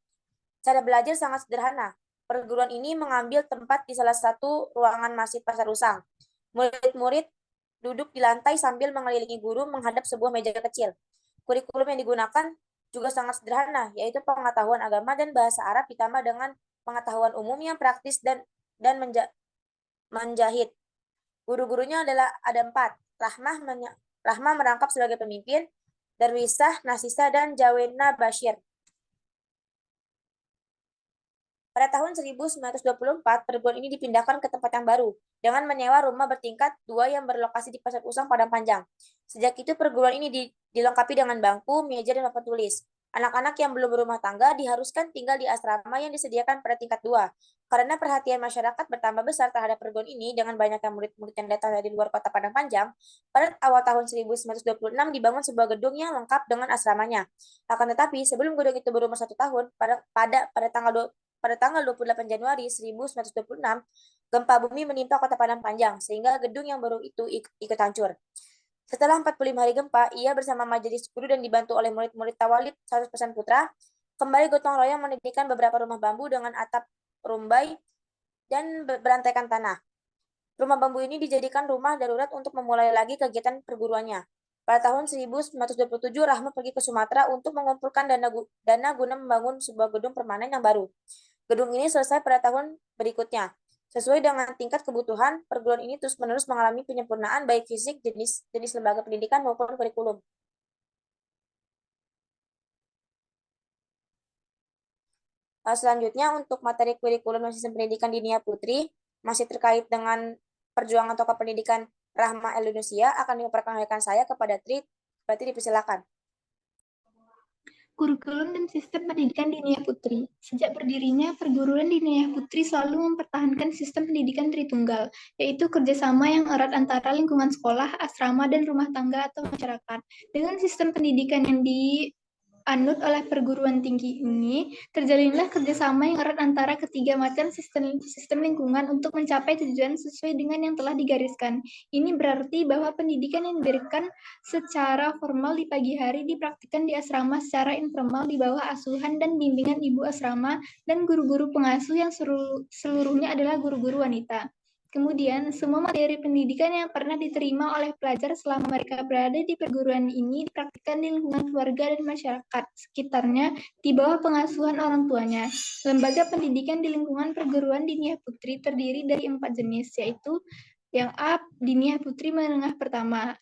A: Cara belajar sangat sederhana. Perguruan ini mengambil tempat di salah satu ruangan Masjid Pasar Usang. Murid-murid duduk di lantai sambil mengelilingi guru menghadap sebuah meja kecil. Kurikulum yang digunakan juga sangat sederhana, yaitu pengetahuan agama dan bahasa Arab ditambah dengan pengetahuan umum yang praktis dan menjahit. Guru-gurunya ada 4. Rahma merangkap sebagai pemimpin, Darwisah, Nasisa, dan Jawena Bashir. Pada tahun 1924, perguruan ini dipindahkan ke tempat yang baru, dengan menyewa rumah bertingkat 2 yang berlokasi di Pasar Usang, Padang Panjang. Sejak itu, perguruan ini dilengkapi dengan bangku, meja, dan papan tulis. Anak-anak yang belum berumah tangga diharuskan tinggal di asrama yang disediakan pada tingkat 2. Karena perhatian masyarakat bertambah besar terhadap perguruan ini dengan banyaknya murid-murid yang datang dari luar kota Padang Panjang, pada awal tahun 1926 dibangun sebuah gedung yang lengkap dengan asramanya. Akan tetapi, sebelum gedung itu berumur 1 tahun, pada tanggal 28 Januari 1926, gempa bumi menimpa kota Padang Panjang, sehingga gedung yang baru itu ikut hancur. Setelah 45 hari gempa, ia bersama majelis guru dan dibantu oleh murid-murid Tawalid 100% putra, kembali gotong royong mendirikan beberapa rumah bambu dengan atap rumbai dan berantaikan tanah. Rumah bambu ini dijadikan rumah darurat untuk memulai lagi kegiatan perguruannya. Pada tahun 1927, Rahma pergi ke Sumatera untuk mengumpulkan dana guna membangun sebuah gedung permanen yang baru. Gedung ini selesai pada tahun berikutnya. Sesuai dengan tingkat kebutuhan, perguruan ini terus-menerus mengalami penyempurnaan baik fisik, jenis lembaga pendidikan maupun kurikulum. Selanjutnya, untuk materi kurikulum dan sistem pendidikan Dinia Putri, masih terkait dengan perjuangan tokoh pendidikan Rahma El-Yunusiah, akan diperkenalkan saya kepada Tri. Berarti dipersilakan.
E: Kurikulum dan sistem pendidikan Dinia Putri. Sejak berdirinya, perguruan Dinia Putri selalu mempertahankan sistem pendidikan Tritunggal, yaitu kerjasama yang erat antara lingkungan sekolah, asrama, dan rumah tangga atau masyarakat. Dengan sistem pendidikan yang dianut oleh perguruan tinggi ini, terjalinlah kerjasama yang erat antara ketiga macam sistem lingkungan untuk mencapai tujuan sesuai dengan yang telah digariskan. Ini berarti bahwa pendidikan yang diberikan secara formal di pagi hari dipraktikkan di asrama secara informal di bawah asuhan dan bimbingan ibu asrama dan guru-guru pengasuh yang seluruhnya adalah guru-guru wanita. Kemudian, semua materi pendidikan yang pernah diterima oleh pelajar selama mereka berada di perguruan ini dipraktikkan di lingkungan keluarga dan masyarakat sekitarnya di bawah pengasuhan orang tuanya. Lembaga pendidikan di lingkungan perguruan Diniyah Putri terdiri dari 4 jenis, yaitu yang A, Diniyah Putri Menengah Pertama,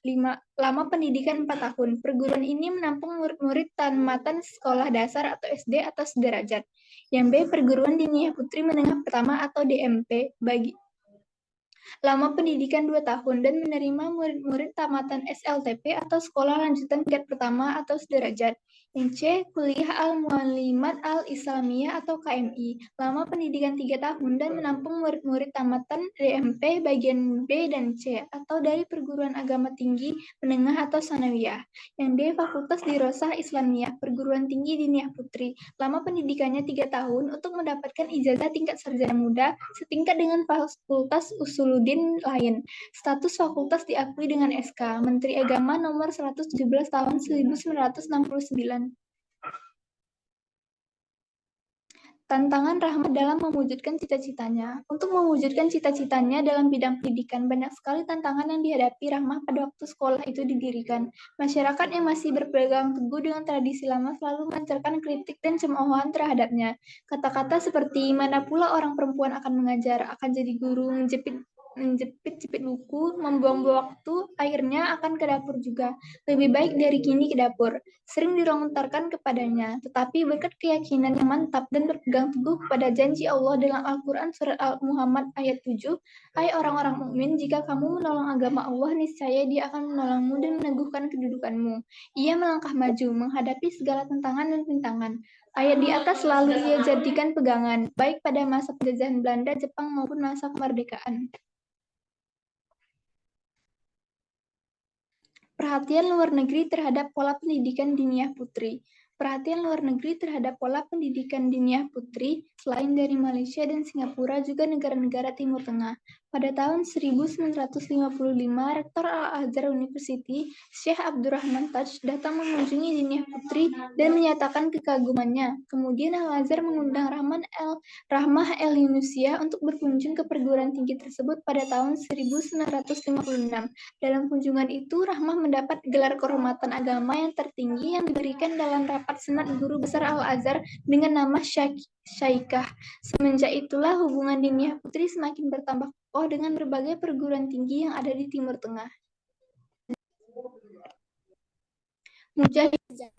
E: lama pendidikan 4 tahun. Perguruan ini menampung murid-murid tamatan sekolah dasar atau SD atau sederajat. Yang B, Perguruan Diniyah Putri Menengah Pertama atau DMP, lama pendidikan 2 tahun dan menerima murid-murid tamatan SLTP atau sekolah lanjutan tingkat pertama atau sederajat. Yang C, Kuliah Al-Muallimat Al-Islamiyah atau KMI, lama pendidikan 3 tahun dan menampung murid-murid tamatan DMP bagian B dan C atau dari perguruan agama tinggi, menengah atau sanawiyah. Yang D, Fakultas Dirosah Islamiyah, perguruan tinggi Diniyah Putri, lama pendidikannya 3 tahun untuk mendapatkan ijazah tingkat sarjana muda setingkat dengan Fakultas Usuluddin lain. Status fakultas diakui dengan SK Menteri Agama Nomor 117 Tahun 1969. Tantangan Rahmat dalam mewujudkan cita-citanya. Untuk mewujudkan cita-citanya dalam bidang pendidikan, banyak sekali tantangan yang dihadapi Rahmat pada waktu sekolah itu didirikan. Masyarakat yang masih berpegang teguh dengan tradisi lama selalu melancarkan kritik dan cemoohan terhadapnya. Kata-kata seperti, mana pula orang perempuan akan mengajar, akan jadi guru, menjepit-jepit buku, membuang-buang waktu, akhirnya akan ke dapur juga. Lebih baik dari kini ke dapur. Sering dilontarkan kepadanya, tetapi berkat keyakinan yang mantap dan berpegang teguh kepada janji Allah dalam Al-Quran Surat Al-Muhammad ayat 7, hai orang-orang mukmin, jika kamu menolong agama Allah, niscaya Dia akan menolongmu dan meneguhkan kedudukanmu. Ia melangkah maju, menghadapi segala tantangan dan rintangan. Ayat di atas selalu ia jadikan pegangan, baik pada masa penjajahan Belanda, Jepang maupun masa kemerdekaan. Perhatian luar negeri terhadap pola pendidikan Diniyah Putri. Perhatian luar negeri terhadap pola pendidikan Diniyah Putri selain dari Malaysia dan Singapura juga negara-negara Timur Tengah. Pada tahun 1955, Rektor Al-Azhar University, Syekh Abdurrahman Taj, datang mengunjungi Diniyah Putri dan menyatakan kekagumannya. Kemudian Al-Azhar mengundang Rahmah El-Yunusia untuk berkunjung ke perguruan tinggi tersebut pada tahun 1956. Dalam kunjungan itu, Rahmah mendapat gelar kehormatan agama yang tertinggi yang diberikan dalam rapat senat guru besar Al-Azhar dengan nama Syaikah. Semenjak itulah hubungan Diniyah Putri semakin bertambah kokoh dengan berbagai perguruan tinggi yang ada di Timur Tengah. Mujahidah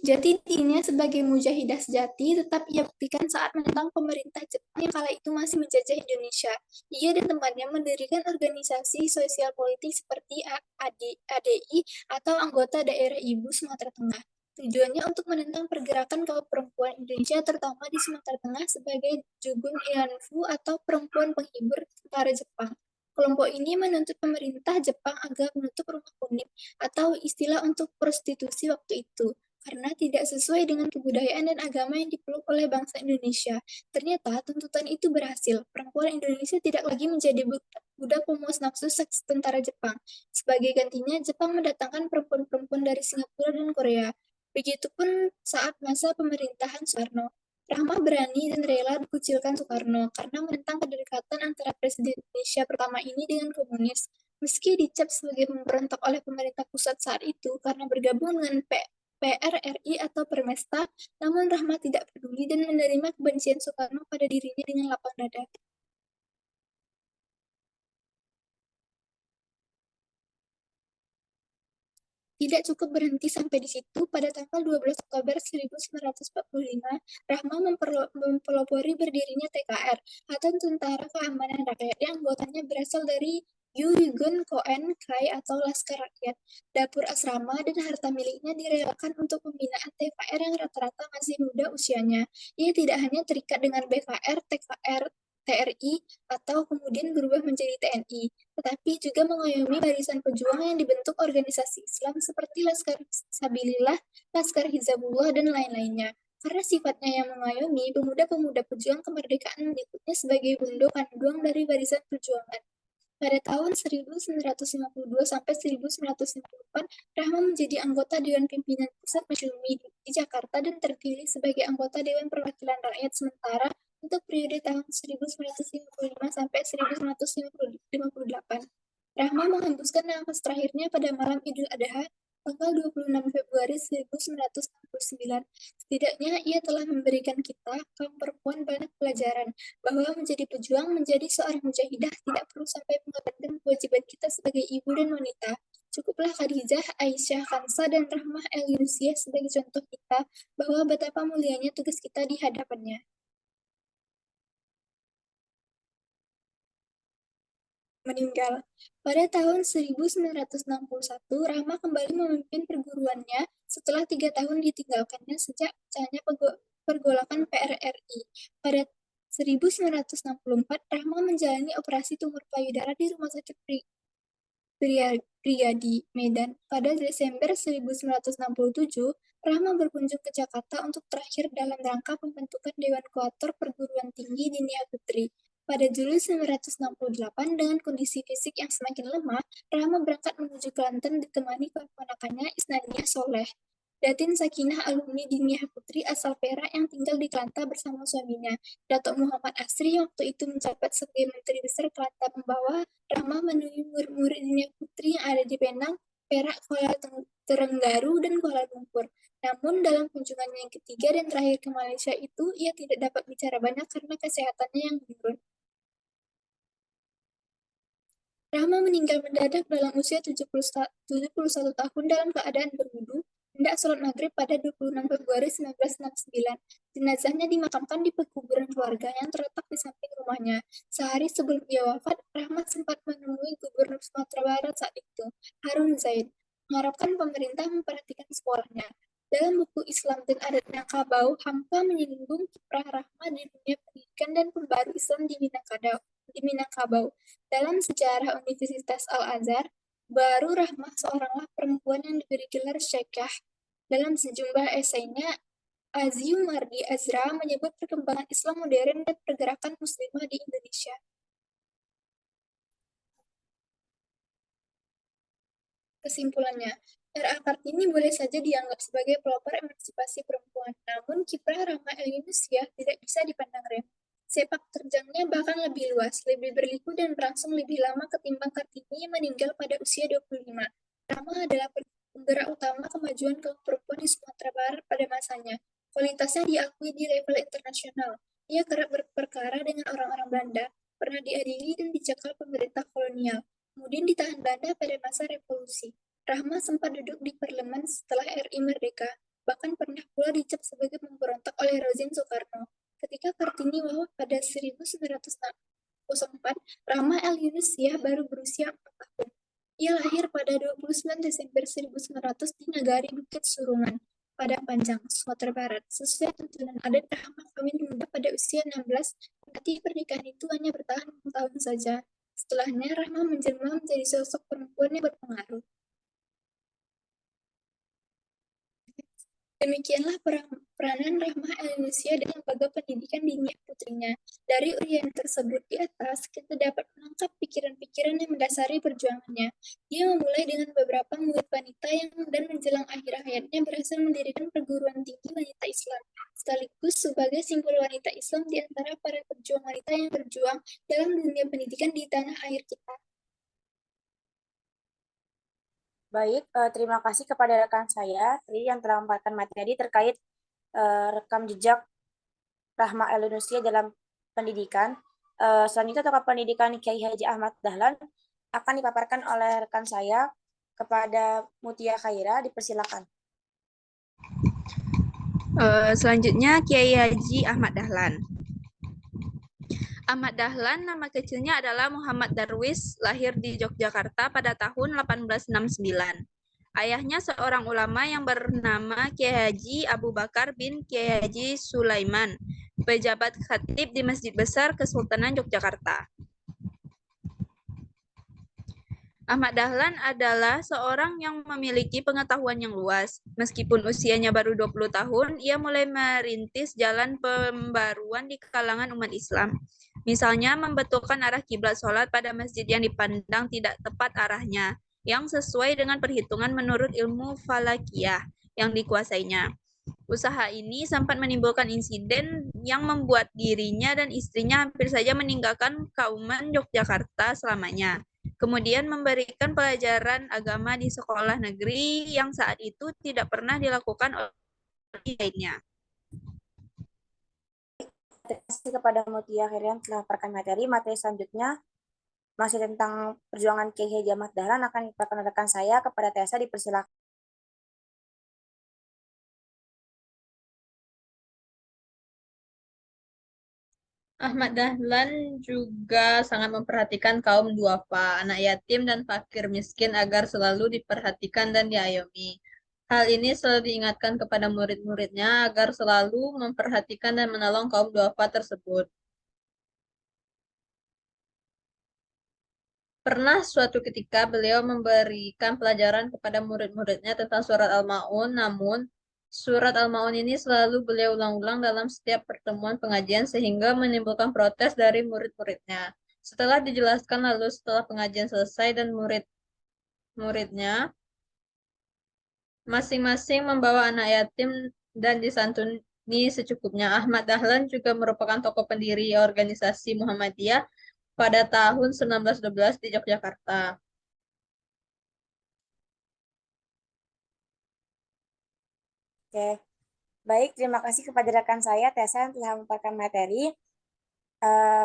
E: jati dirinya sebagai mujahidah sejati tetap ia buktikan saat menentang pemerintah Jepang yang kala itu masih menjajah Indonesia. Ia dan temannya mendirikan organisasi sosial politik seperti ADI atau Anggota Daerah Ibu Sumatera Tengah. Tujuannya untuk menentang pergerakan kaum perempuan Indonesia terutama di Sumatera Tengah sebagai Jugun Ilhanfu atau perempuan penghibur tentara Jepang. Kelompok ini menuntut pemerintah Jepang agar menutup rumah kunip atau istilah untuk prostitusi waktu itu, karena tidak sesuai dengan kebudayaan dan agama yang dipeluk oleh bangsa Indonesia. Ternyata tuntutan itu berhasil. Perempuan Indonesia tidak lagi menjadi budak pemuas nafsu seks tentara Jepang. Sebagai gantinya, Jepang mendatangkan perempuan-perempuan dari Singapura dan Korea. Begitupun saat masa pemerintahan Soekarno. Rahmah berani dan rela dikucilkan Soekarno karena menentang kedekatan antara Presiden Indonesia pertama ini dengan komunis. Meski dicap sebagai pemberontak oleh pemerintah pusat saat itu karena bergabung dengan PRRI atau Permesta, namun Rahmat tidak peduli dan menerima kebencian Soekarno pada dirinya dengan lapang dada. Tidak cukup berhenti sampai di situ, pada tanggal 12 Oktober 1945, Rahmat mempelopori berdirinya TKR, atau Tentara Keamanan Rakyat, yang anggotanya berasal dari Yugun Koen Kai atau Laskar Rakyat. Dapur asrama dan harta miliknya direlakan untuk pembinaan TKR yang rata-rata masih muda usianya. Ia tidak hanya terikat dengan BKR, TKR, TRI, atau kemudian berubah menjadi TNI, tetapi juga mengayomi barisan pejuang yang dibentuk organisasi Islam seperti Laskar Sabilillah, Laskar Hizbullah, dan lain-lainnya. Karena sifatnya yang mengayomi, pemuda-pemuda pejuang kemerdekaan menyebutnya sebagai bundo kanduang dari barisan perjuangan. Pada tahun 1952 sampai 1954, Rahmat menjadi anggota Dewan Pimpinan Pusat Masyumi di Jakarta dan terpilih sebagai anggota Dewan Perwakilan Rakyat sementara untuk periode tahun 1955 sampai 1958. Rahma menghembuskan nafas terakhirnya pada malam Idul Adha, tanggal 26 Februari 1969. Setidaknya ia telah memberikan kita, kaum perempuan, banyak pelajaran, bahwa menjadi pejuang, menjadi seorang mujahidah tidak perlu sampai mengabaikan kewajiban kita sebagai ibu dan wanita. Cukuplah Khadijah, Aisyah, Kansa, dan Rahmah El-Yunusiyah sebagai contoh kita bahwa betapa mulianya tugas kita di hadapannya. Meninggal. Pada tahun 1961, Rahma kembali memimpin perguruannya setelah 3 tahun ditinggalkannya sejak pecahnya pergolakan PRRI. Pada 1964, Rahma menjalani operasi tumor payudara di Rumah Sakit Priyadi, Medan. Pada Desember 1967, Rahma berkunjung ke Jakarta untuk terakhir dalam rangka pembentukan Dewan Kurator Perguruan Tinggi Dinia Putri. Pada Juli 1968, dengan kondisi fisik yang semakin lemah, Rahma berangkat menuju Kelantan ditemani keponakannya Isnania Soleh, Datin Sakinah alumni Dinia Putri asal Perak yang tinggal di Kelantan bersama suaminya, Datuk Muhammad Asri, yang waktu itu menjabat sebagai Menteri Besar Kelantan, membawa Rahma menemui murid-murid Dinia Putri yang ada di Penang, Perak, Kuala Terenggaru, dan Kuala Lumpur. Namun dalam kunjungannya yang ketiga dan terakhir ke Malaysia itu, ia tidak dapat bicara banyak karena kesehatannya yang menurun. Rahma meninggal mendadak dalam usia 71 tahun dalam keadaan berwudu, hendak sholat maghrib pada 26 Februari 1969. Jenazahnya dimakamkan di pekuburan keluarga yang terletak di samping rumahnya. Sehari sebelum ia wafat, Rahma sempat menemui Gubernur Sumatera Barat saat itu, Harun Zaid, mengharapkan pemerintah memperhatikan sekolahnya. Dalam buku Islam dan Adat Minangkabau, Hamka menyinggung kiprah Rahma di dunia pendidikan dan pembaru Islam di Minangkabau. Dalam sejarah Universitas Al-Azhar, baru Rahmah seoranglah perempuan yang diberi gelar Syekhah. Dalam sejumlah esainya, Aziu Mardi Azra menyebut perkembangan Islam modern dan pergerakan muslimah di Indonesia. Kesimpulannya, R.A. Kartini boleh saja dianggap sebagai pelopor emansipasi perempuan, namun kiprah Rahma El-Yunusiyah tidak bisa dipandang remeh. Sepak terjangnya bahkan lebih luas, lebih berliku dan berlangsung lebih lama ketimbang Kartini yang meninggal pada usia 25. Rahma adalah penggerak utama kemajuan kaum perempuan di Sumatera Barat pada masanya. Kualitasnya diakui di level internasional. Ia kerap berperkara dengan orang-orang Belanda, pernah diadili dan dicekal pemerintah kolonial, kemudian ditahan Belanda pada masa revolusi. Rahma sempat duduk di parlemen setelah RI merdeka, bahkan pernah pula dicap sebagai pemberontak oleh rezim Soekarno. Ketika Kartini wafat pada 1904, Rahma El-Yunusiyah baru berusia 4 tahun. Ia lahir pada 29 Desember 1900 di Nagari Bukit Surungan, Padang Panjang, Sumatera Barat. Sesuai tuntunan adat, Rahma kawin muda pada usia 16, berarti pernikahan itu hanya bertahan 6 tahun saja. Setelahnya, Rahma menjelma menjadi sosok perempuan yang berpengaruh. Demikianlah peranan Rahma El-Yunusiyah dalam lembaga pendidikan Dinia Putrinya. Dari uraian tersebut di atas, kita dapat menangkap pikiran-pikiran yang mendasari perjuangannya. Dia memulai dengan beberapa murid wanita dan menjelang akhir hayatnya berhasil mendirikan perguruan tinggi wanita Islam, sekaligus sebagai simbol wanita Islam di antara para pejuang wanita yang berjuang dalam dunia pendidikan di tanah air kita.
A: Baik, terima kasih kepada rekan saya Tri yang telah memaparkan materi terkait rekam jejak Rahma El-Yunusiyah dalam pendidikan. Selanjutnya tokoh pendidikan Kiai Haji Ahmad Dahlan akan dipaparkan oleh rekan saya kepada Mutia Khaira, dipersilakan.
B: Selanjutnya Kiai Haji Ahmad Dahlan. Ahmad Dahlan nama kecilnya adalah Muhammad Darwis, lahir di Yogyakarta pada tahun 1869. Ayahnya seorang ulama yang bernama Kiai Haji Abu Bakar bin Kiai Haji Sulaiman, pejabat khatib di Masjid Besar Kesultanan Yogyakarta. Ahmad Dahlan adalah seorang yang memiliki pengetahuan yang luas. Meskipun usianya baru 20 tahun, ia mulai merintis jalan pembaruan di kalangan umat Islam. Misalnya membetulkan arah kiblat sholat pada masjid yang dipandang tidak tepat arahnya, yang sesuai dengan perhitungan menurut ilmu falakiyah yang dikuasainya. Usaha ini sempat menimbulkan insiden yang membuat dirinya dan istrinya hampir saja meninggalkan Kauman Yogyakarta selamanya. Kemudian memberikan pelajaran agama di sekolah negeri yang saat itu tidak pernah dilakukan oleh lainnya.
A: Terima kasih kepada Mutia Herian telah melaporkan materi. Materi selanjutnya masih tentang perjuangan Kiai Haji Ahmad Dahlan akan diperkenalkan saya kepada Tessa, dipersilakan.
D: Ahmad Dahlan juga sangat memperhatikan kaum duafa, anak yatim dan fakir miskin agar selalu diperhatikan dan diayomi. Hal ini selalu diingatkan kepada murid-muridnya agar selalu memperhatikan dan menolong kaum duafa tersebut. Pernah suatu ketika beliau memberikan pelajaran kepada murid-muridnya tentang surat Al-Ma'un, namun surat Al-Ma'un ini selalu beliau ulang-ulang dalam setiap pertemuan pengajian sehingga menimbulkan protes dari murid-muridnya. Setelah dijelaskan lalu setelah pengajian selesai dan murid-muridnya masing-masing membawa anak yatim dan disantuni secukupnya. Ahmad Dahlan juga merupakan tokoh pendiri organisasi Muhammadiyah pada tahun 1912 di Yogyakarta.
A: Oke, baik. Terima kasih kepada rekan saya Tessa yang telah memaparkan materi.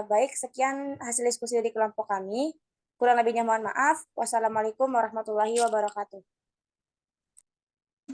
A: Baik, sekian hasil diskusi dari kelompok kami. Kurang lebihnya mohon maaf. Wassalamualaikum warahmatullahi wabarakatuh.